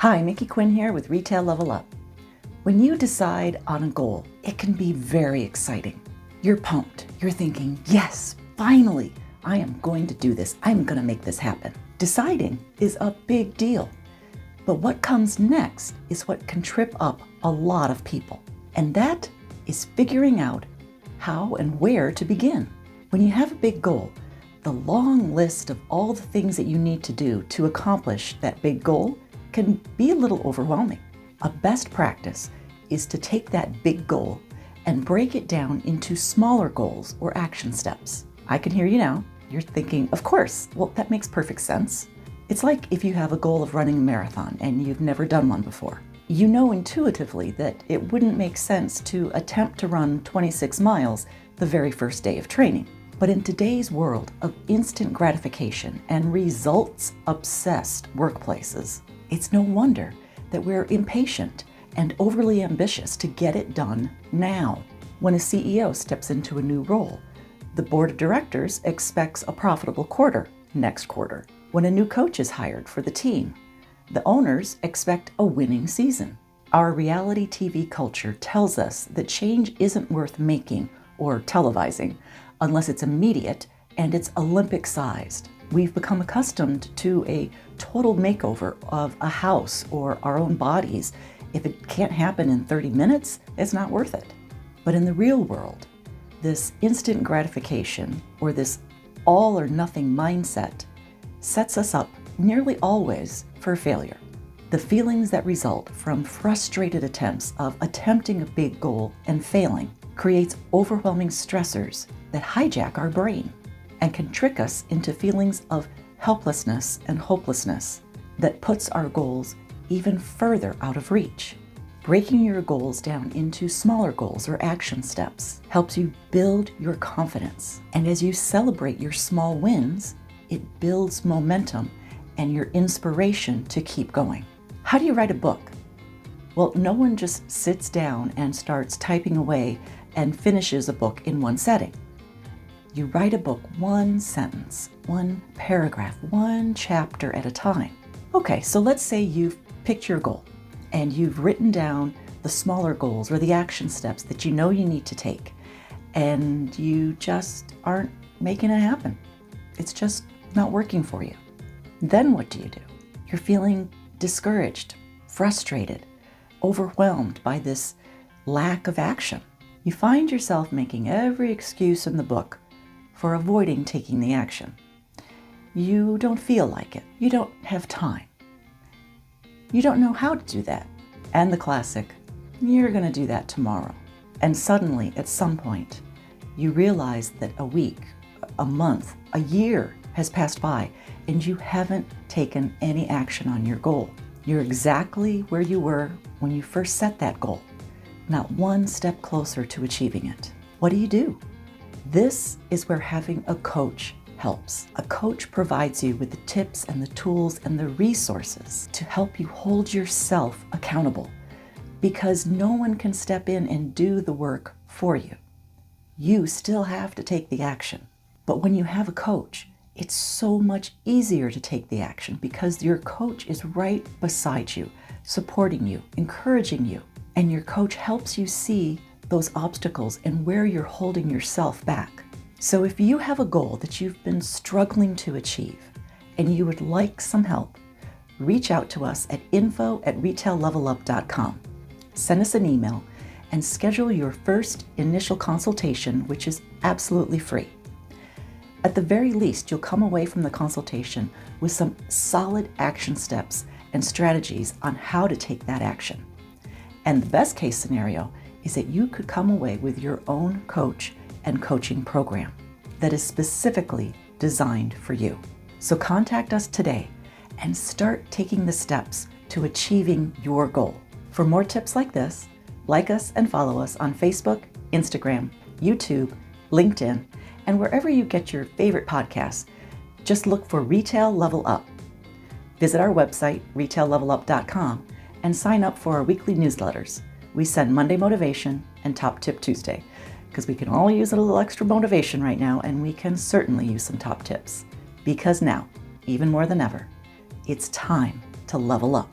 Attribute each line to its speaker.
Speaker 1: Hi, Mickey Quinn here with Retail Level Up. When you decide on a goal, it can be very exciting. You're pumped. You're thinking, yes, finally, I am going to do this. I'm going to make this happen. Deciding is a big deal. But what comes next is what can trip up a lot of people. And that is figuring out how and where to begin. When you have a big goal, the long list of all the things that you need to do to accomplish that big goal can be a little overwhelming. A best practice is to take that big goal and break it down into smaller goals or action steps. I can hear you now. You're thinking, of course, well, that makes perfect sense. It's like if you have a goal of running a marathon and you've never done one before. You know intuitively that it wouldn't make sense to attempt to run 26 miles the very first day of training. But in today's world of instant gratification and results-obsessed workplaces, it's no wonder that we're impatient and overly ambitious to get it done now. When a CEO steps into a new role, the board of directors expects a profitable quarter next quarter. When a new coach is hired for the team, the owners expect a winning season. Our reality TV culture tells us that change isn't worth making or televising unless it's immediate and it's Olympic-sized. We've become accustomed to a total makeover of a house or our own bodies. If it can't happen in 30 minutes, it's not worth it. But in the real world, this instant gratification or this all or nothing mindset sets us up nearly always for failure. The feelings that result from frustrated attempts of attempting a big goal and failing creates overwhelming stressors that hijack our brain and can trick us into feelings of helplessness and hopelessness that puts our goals even further out of reach. Breaking your goals down into smaller goals or action steps helps you build your confidence. And as you celebrate your small wins, it builds momentum and your inspiration to keep going. How do you write a book? Well, no one just sits down and starts typing away and finishes a book in one setting. You write a book one sentence, one paragraph, one chapter at a time. Okay, so let's say you've picked your goal and you've written down the smaller goals or the action steps that you know you need to take, and you just aren't making it happen. It's just not working for you. Then what do? You're feeling discouraged, frustrated, overwhelmed by this lack of action. You find yourself making every excuse in the book for avoiding taking the action. You don't feel like it. You don't have time. You don't know how to do that. And the classic, you're going to do that tomorrow. And suddenly, at some point, you realize that a week, a month, a year has passed by and you haven't taken any action on your goal. You're exactly where you were when you first set that goal, not one step closer to achieving it. What do? This is where having a coach helps. A coach provides you with the tips and the tools and the resources to help you hold yourself accountable, because no one can step in and do the work for you. You still have to take the action. But when you have a coach, it's so much easier to take the action because your coach is right beside you, supporting you, encouraging you, and your coach helps you see those obstacles and where you're holding yourself back. So if you have a goal that you've been struggling to achieve and you would like some help, reach out to us at info@retaillevelup.com. Send us an email and schedule your first initial consultation, which is absolutely free. At the very least, you'll come away from the consultation with some solid action steps and strategies on how to take that action. And the best case scenario is that you could come away with your own coach and coaching program that is specifically designed for you. So contact us today and start taking the steps to achieving your goal. For more tips like this, like us and follow us on Facebook, Instagram, YouTube, LinkedIn, and wherever you get your favorite podcasts. Just look for Retail Level Up. Visit our website, retaillevelup.com, and sign up for our weekly newsletters. We send Monday Motivation and Top Tip Tuesday, because we can all use a little extra motivation right now, and we can certainly use some top tips. Because now, even more than ever, it's time to level up.